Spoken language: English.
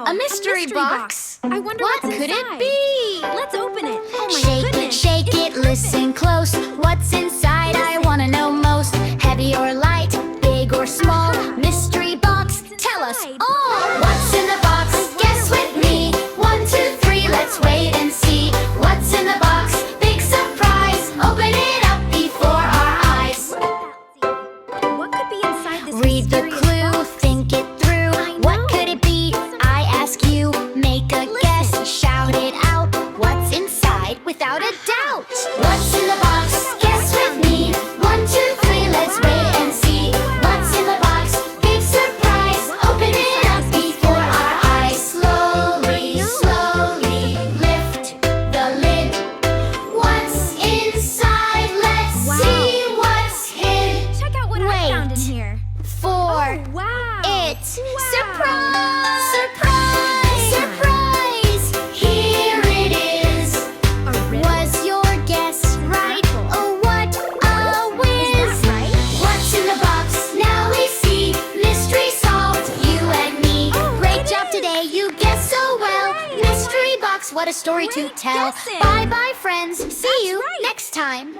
Wow! A mystery box. I wonder What what's could inside. it be? Let's open it. Oh my Shake goodness. it, shake it, listen close. What's inside? I wanna know most. Heavy or light, big or small. Mystery box, tell us all. What's in the box? Guess with me. 1, 2, 3, let's wait and see. What's in the box? Big surprise. Open it up before our eyes. What could be inside this Read the mysterious clue, box? think it through. What could it be? I ask you. Make a guess, shout it out. What's inside without a doubt? What's in the box? Guess with me. 1, 2, 3, let's wait and see. What's in the box? Big surprise. Open it up before our eyes. Slowly, slowly lift the lid. What's inside? Let's see what's hid. Check out what I found in Wait. here. For Wow! it. Wow. Surprise! Surprise! Surprise! Here it is. A ribbon? Was your guess right? Oh, what a whiz! right? What's in the box? Now we see. Mystery solved, you and me. Oh, Great it job is. today, you guessed so well. Hooray. Mystery box, what a story to Great tell. guessing. Bye bye, friends. See That's you right. next time.